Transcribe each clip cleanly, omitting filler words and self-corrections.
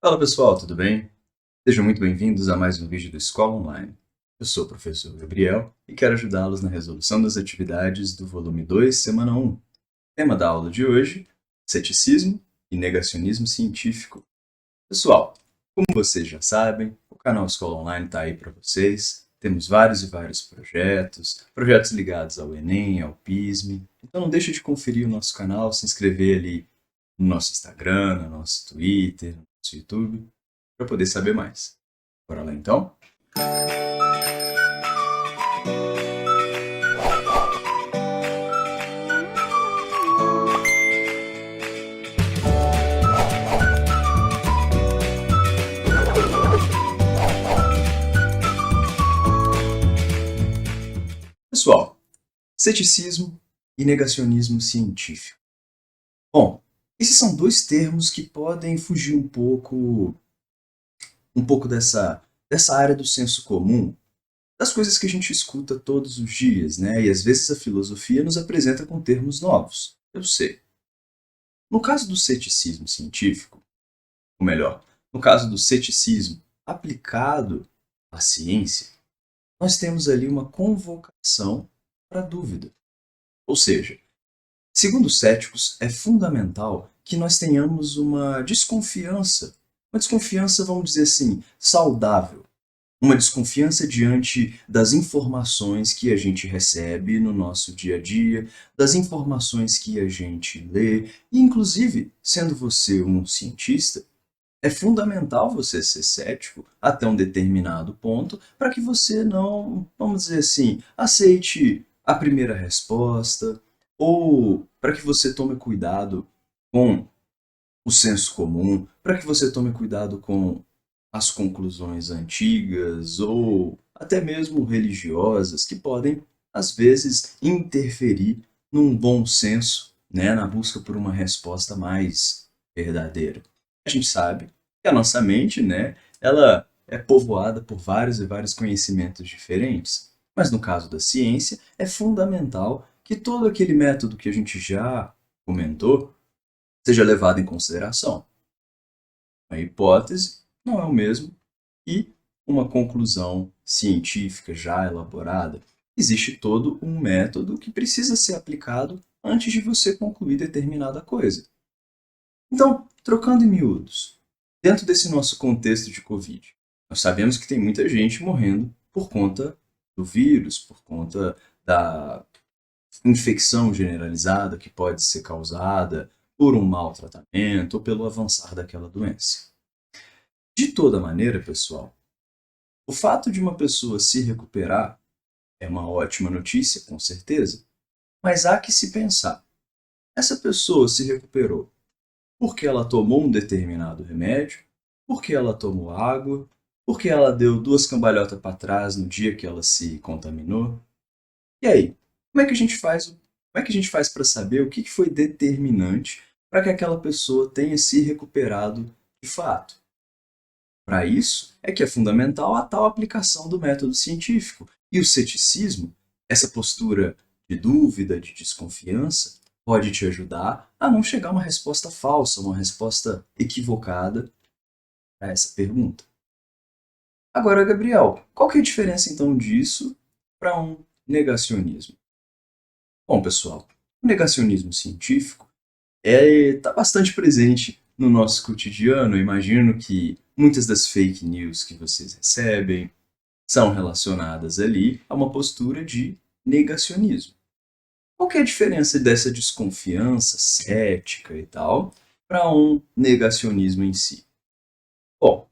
Fala pessoal, tudo bem? Sejam muito bem-vindos a mais um vídeo do Escola Online. Eu sou o professor Gabriel e quero ajudá-los na resolução das atividades do volume 2, semana 1. Tema da aula de hoje: ceticismo e negacionismo científico. Pessoal, como vocês já sabem, o canal Escola Online está aí para vocês. Temos vários e vários projetos ligados ao Enem, ao PISME. Então não deixe de conferir o nosso canal, se inscrever ali no nosso Instagram, no nosso Twitter, no nosso YouTube, para poder saber mais. Bora lá então? Pessoal, ceticismo e negacionismo científico. Bom, esses são dois termos que podem fugir um pouco dessa área do senso comum, das coisas que a gente escuta todos os dias, né? E às vezes a filosofia nos apresenta com termos novos. Eu sei. No caso do ceticismo científico, ou melhor, no caso do ceticismo aplicado à ciência, nós temos ali uma convocação para a dúvida. Ou seja, segundo os céticos, é fundamental que nós tenhamos uma desconfiança, vamos dizer assim, saudável, uma desconfiança diante das informações que a gente recebe no nosso dia a dia, das informações que a gente lê, e inclusive, sendo você um cientista, é fundamental você ser cético até um determinado ponto para que você não, vamos dizer assim, aceite a primeira resposta ou para que você tome cuidado com o senso comum, para que você tome cuidado com as conclusões antigas ou até mesmo religiosas que podem, às vezes, interferir num bom senso, né, na busca por uma resposta mais verdadeira. A gente sabe que a nossa mente, né, ela é povoada por vários e vários conhecimentos diferentes, mas no caso da ciência é fundamental que todo aquele método que a gente já comentou seja levado em consideração. A hipótese não é o mesmo e uma conclusão científica já elaborada. Existe todo um método que precisa ser aplicado antes de você concluir determinada coisa. Então, trocando em miúdos, dentro desse nosso contexto de Covid, nós sabemos que tem muita gente morrendo por conta do vírus, por conta da infecção generalizada que pode ser causada por um mau tratamento ou pelo avançar daquela doença. De toda maneira, pessoal, o fato de uma pessoa se recuperar é uma ótima notícia, com certeza, mas há que se pensar: essa pessoa se recuperou porque ela tomou um determinado remédio, porque ela tomou água, porque ela deu duas cambalhotas para trás no dia que ela se contaminou? E aí, como é que a gente faz para saber o que foi determinante para que aquela pessoa tenha se recuperado de fato? Para isso é que é fundamental a tal aplicação do método científico. E o ceticismo, essa postura de dúvida, de desconfiança, pode te ajudar a não chegar a uma resposta falsa, uma resposta equivocada a essa pergunta. Agora, Gabriel, qual que é a diferença então disso para um negacionismo? Bom, pessoal, o negacionismo científico está bastante presente no nosso cotidiano. Eu imagino que muitas das fake news que vocês recebem são relacionadas ali a uma postura de negacionismo. Qual que é a diferença dessa desconfiança cética e tal para um negacionismo em si? Bom,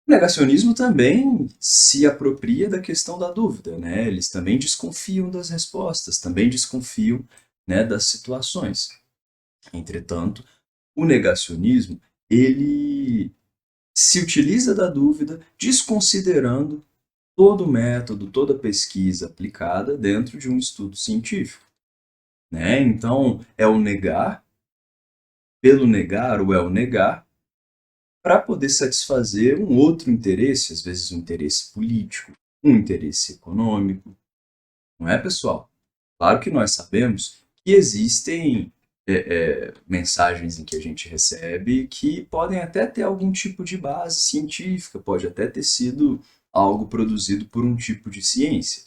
o negacionismo também se apropria da questão da dúvida, né? Eles também desconfiam das respostas, também desconfiam, né, das situações. Entretanto, o negacionismo, ele se utiliza da dúvida desconsiderando todo o método, toda a pesquisa aplicada dentro de um estudo científico, né? Então, é o negar, pelo negar ou é o negar, para poder satisfazer um outro interesse, às vezes um interesse político, um interesse econômico, não é, pessoal? Claro que nós sabemos que existem mensagens em que a gente recebe que podem até ter algum tipo de base científica, pode até ter sido algo produzido por um tipo de ciência,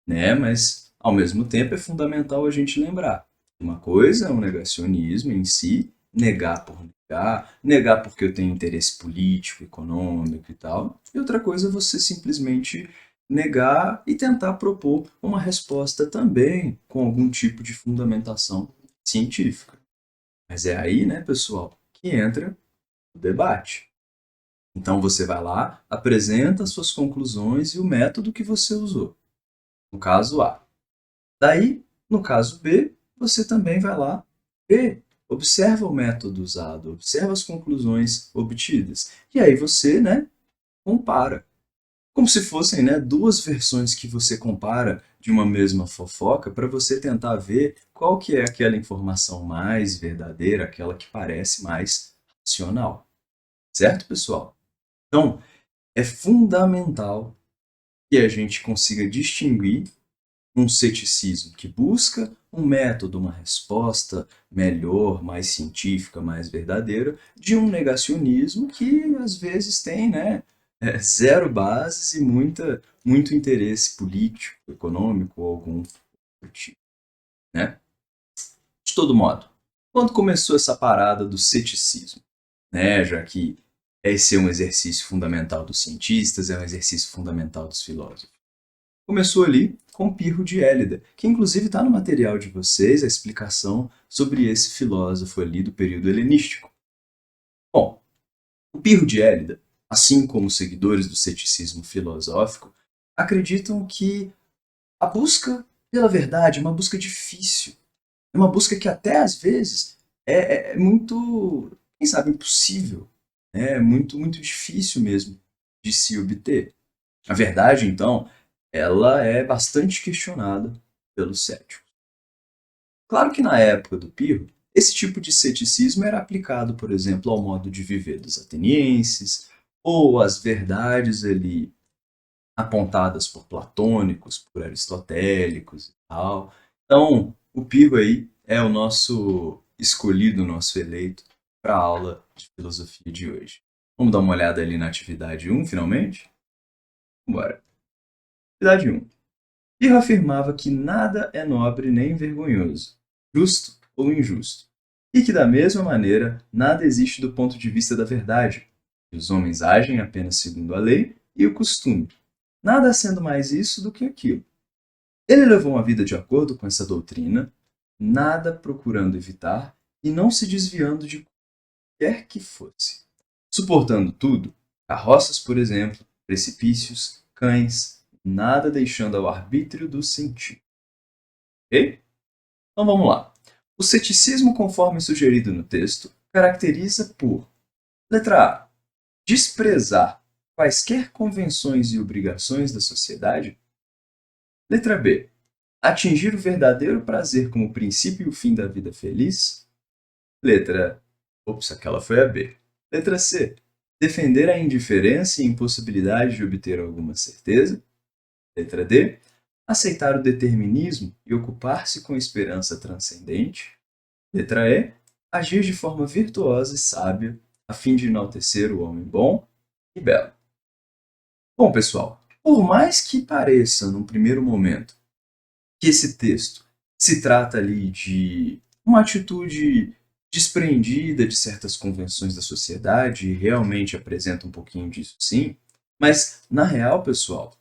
né? Mas, ao mesmo tempo, é fundamental a gente lembrar. Uma coisa é o negacionismo em si, negar por negar, negar porque eu tenho interesse político, econômico e tal. E outra coisa é você simplesmente negar e tentar propor uma resposta também com algum tipo de fundamentação científica. Mas é aí, né, pessoal, que entra o debate. Então você vai lá, apresenta as suas conclusões e o método que você usou. No caso A. Daí, no caso B, você também vai lá, B, observa o método usado, observa as conclusões obtidas. E aí você, né, compara. Como se fossem, né, duas versões que você compara de uma mesma fofoca para você tentar ver qual que é aquela informação mais verdadeira, aquela que parece mais racional. Certo, pessoal? Então, é fundamental que a gente consiga distinguir um ceticismo que busca um método, uma resposta melhor, mais científica, mais verdadeira, de um negacionismo que às vezes tem, né, zero bases e muito interesse político, econômico ou algum outro tipo, né? De todo modo, quando começou essa parada do ceticismo, né, já que esse é um exercício fundamental dos cientistas, é um exercício fundamental dos filósofos. Começou ali com Pirro de Élida, que inclusive está no material de vocês a explicação sobre esse filósofo ali do período helenístico. Bom, o Pirro de Élida, assim como os seguidores do ceticismo filosófico, acreditam que a busca pela verdade é uma busca difícil, é uma busca que até às vezes é muito, quem sabe, impossível, né? É muito difícil mesmo de se obter. A verdade, então, ela é bastante questionada pelos céticos. Claro que na época do Pirro, esse tipo de ceticismo era aplicado, por exemplo, ao modo de viver dos atenienses, ou às verdades ali apontadas por platônicos, por aristotélicos e tal. Então, o Pirro aí é o nosso escolhido, o nosso eleito para a aula de filosofia de hoje. Vamos dar uma olhada ali na atividade 1, finalmente? Bora. Atividade 1. Pirro afirmava que nada é nobre nem vergonhoso, justo ou injusto, e que, da mesma maneira, nada existe do ponto de vista da verdade, que os homens agem apenas segundo a lei e o costume, nada sendo mais isso do que aquilo. Ele levou uma vida de acordo com essa doutrina, nada procurando evitar e não se desviando de quer que fosse, suportando tudo, carroças, por exemplo, precipícios, cães, nada deixando ao arbítrio do sentido. Ok? Então vamos lá. O ceticismo, conforme sugerido no texto, caracteriza por: letra A, desprezar quaisquer convenções e obrigações da sociedade. Letra B, atingir o verdadeiro prazer como princípio e o fim da vida feliz. Letra... Ops, aquela foi a B. Letra C, defender a indiferença e impossibilidade de obter alguma certeza. Letra D, aceitar o determinismo e ocupar-se com esperança transcendente. Letra E, agir de forma virtuosa e sábia, a fim de enaltecer o homem bom e belo. Bom, pessoal, por mais que pareça, num primeiro momento, que esse texto se trata ali de uma atitude desprendida de certas convenções da sociedade e realmente apresenta um pouquinho disso sim, mas na real, pessoal,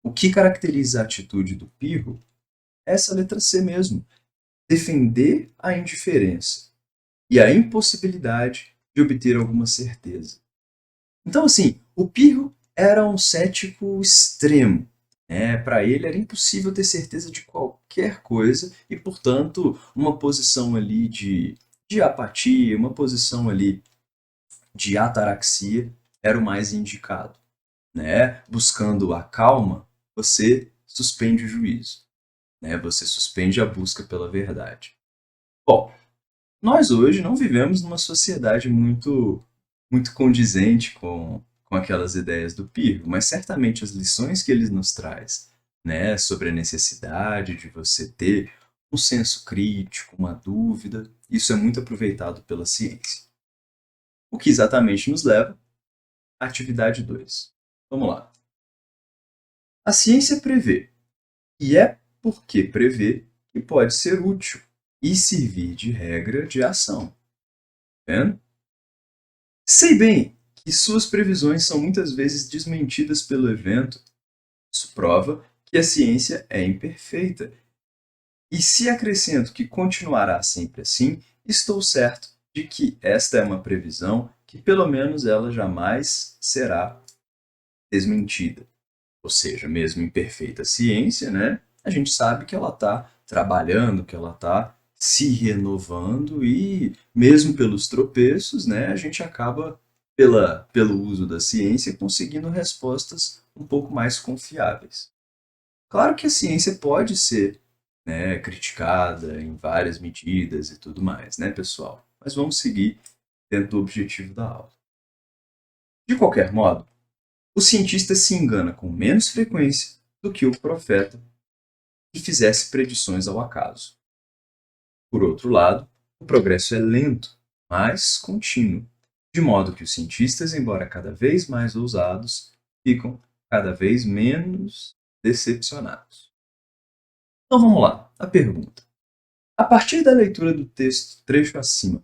o que caracteriza a atitude do Pirro é essa letra C mesmo, defender a indiferença e a impossibilidade de obter alguma certeza. Então, assim, o Pirro era um cético extremo. Né? Para ele era impossível ter certeza de qualquer coisa e, portanto, uma posição ali de apatia, uma posição ali de ataraxia era o mais indicado. Né? Buscando a calma, você suspende o juízo. Né? Você suspende a busca pela verdade. Bom, nós hoje não vivemos numa sociedade muito condizente com aquelas ideias do Pirro, mas certamente as lições que ele nos traz, né, sobre a necessidade de você ter um senso crítico, uma dúvida, isso é muito aproveitado pela ciência. O que exatamente nos leva à atividade 2. Vamos lá. A ciência prevê, e é porque prevê que pode ser útil e servir de regra de ação. Vendo? Sei bem que suas previsões são muitas vezes desmentidas pelo evento. Isso prova que a ciência é imperfeita. E se acrescento que continuará sempre assim, estou certo de que esta é uma previsão que pelo menos ela jamais será desmentida. Ou seja, mesmo imperfeita ciência, né, a gente sabe que ela está trabalhando, que ela está se renovando e mesmo pelos tropeços, né, a gente acaba pelo uso da ciência conseguindo respostas um pouco mais confiáveis. Claro que a ciência pode ser, né, criticada em várias medidas e tudo mais, né, pessoal? Mas vamos seguir dentro do objetivo da aula. De qualquer modo, o cientista se engana com menos frequência do que o profeta que fizesse predições ao acaso. Por outro lado, o progresso é lento, mas contínuo, de modo que os cientistas, embora cada vez mais ousados, ficam cada vez menos decepcionados. Então vamos lá, a pergunta. A partir da leitura do texto trecho acima,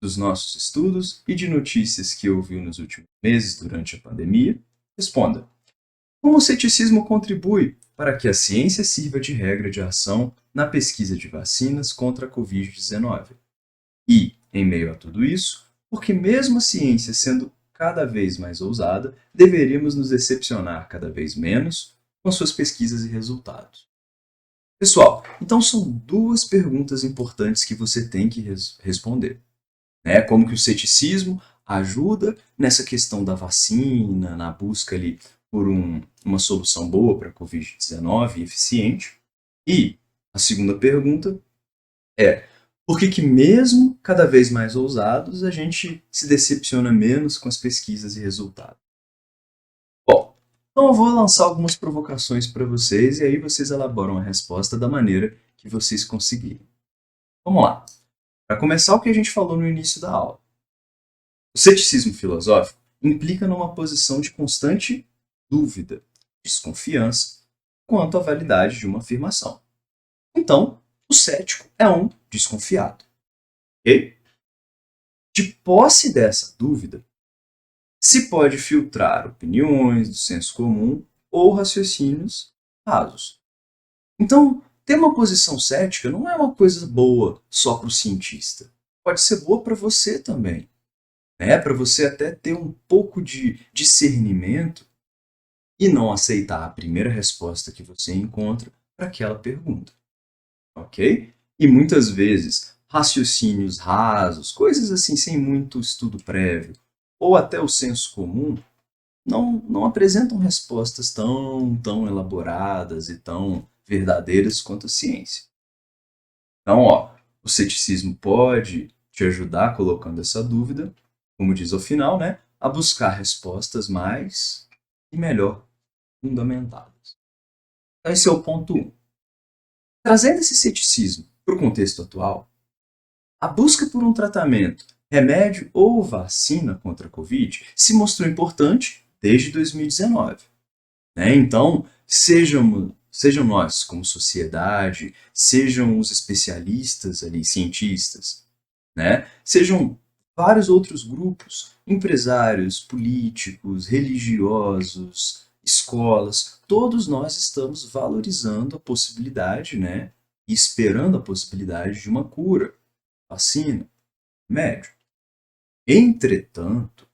dos nossos estudos e de notícias que ouviu nos últimos meses durante a pandemia, responda: como o ceticismo contribui para que a ciência sirva de regra de ação na pesquisa de vacinas contra a Covid-19? E, em meio a tudo isso, porque mesmo a ciência sendo cada vez mais ousada, deveríamos nos decepcionar cada vez menos com suas pesquisas e resultados? Pessoal, então são duas perguntas importantes que você tem que responder. Né? Como que o ceticismo ajuda nessa questão da vacina, na busca ali por uma solução boa para a Covid-19 eficiente. E a segunda pergunta é, por que mesmo cada vez mais ousados, a gente se decepciona menos com as pesquisas e resultados? Bom, então eu vou lançar algumas provocações para vocês e aí vocês elaboram a resposta da maneira que vocês conseguirem. Vamos lá. Para começar, o que a gente falou no início da aula. O ceticismo filosófico implica numa posição de constante dúvida, desconfiança quanto à validade de uma afirmação. Então, o cético é um desconfiado. Ok? De posse dessa dúvida, se pode filtrar opiniões do senso comum ou raciocínios rasos. Então, ter uma posição cética não é uma coisa boa só para o cientista. Pode ser boa para você também. Né? Para você até ter um pouco de discernimento e não aceitar a primeira resposta que você encontra para aquela pergunta. Ok? E muitas vezes, raciocínios rasos, coisas assim sem muito estudo prévio, ou até o senso comum, não apresentam respostas tão elaboradas e tão verdadeiras quanto a ciência. Então, o ceticismo pode te ajudar colocando essa dúvida, como diz ao final, né, a buscar respostas mais e melhor fundamentadas. Então, esse é o ponto 1. Trazendo esse ceticismo para o contexto atual, a busca por um tratamento, remédio ou vacina contra a Covid se mostrou importante desde 2019. Né? Então, sejam nós como sociedade, sejam os especialistas ali, cientistas, né? Sejam vários outros grupos, empresários, políticos, religiosos, escolas, todos nós estamos valorizando a possibilidade, né? E esperando a possibilidade de uma cura, vacina, remédio. Entretanto,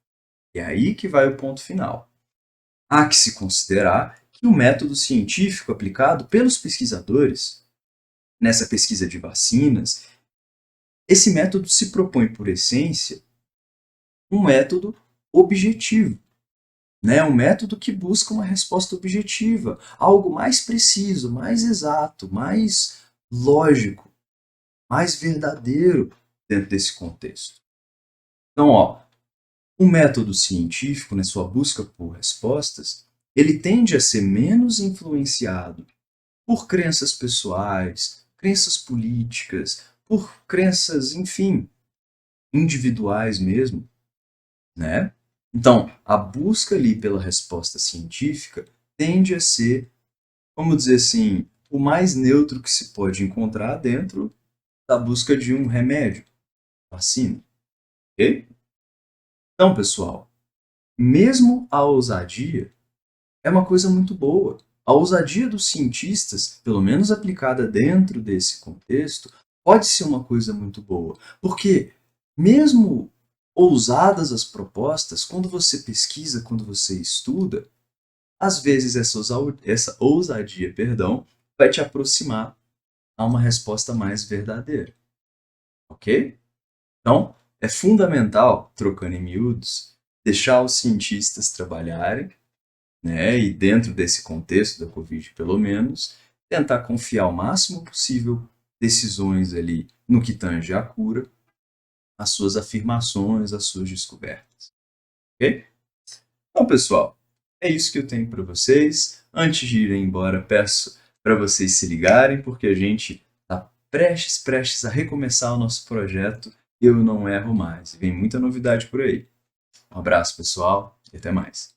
é aí que vai o ponto final. Há que se considerar que o método científico aplicado pelos pesquisadores nessa pesquisa de vacinas, esse método se propõe, por essência, um método objetivo. Né? Um método que busca uma resposta objetiva, algo mais preciso, mais exato, mais lógico, mais verdadeiro dentro desse contexto. Então, o método científico, na sua busca por respostas, ele tende a ser menos influenciado por crenças pessoais, crenças políticas, por crenças, enfim, individuais mesmo, né? Então, a busca ali pela resposta científica tende a ser, vamos dizer assim, o mais neutro que se pode encontrar dentro da busca de um remédio, vacina, ok? Então, pessoal, mesmo a ousadia é uma coisa muito boa. A ousadia dos cientistas, pelo menos aplicada dentro desse contexto, pode ser uma coisa muito boa, porque mesmo ousadas as propostas, quando você pesquisa, quando você estuda, às vezes essa ousadia, perdão, vai te aproximar a uma resposta mais verdadeira, ok? Então, é fundamental, trocando em miúdos, deixar os cientistas trabalharem, né, e dentro desse contexto da Covid, pelo menos, tentar confiar o máximo possível decisões ali no que tange à cura, as suas afirmações, as suas descobertas, ok? Então, pessoal, é isso que eu tenho para vocês. Antes de irem embora, peço para vocês se ligarem, porque a gente está prestes a recomeçar o nosso projeto Eu Não Erro Mais. E vem muita novidade por aí. Um abraço, pessoal, e até mais.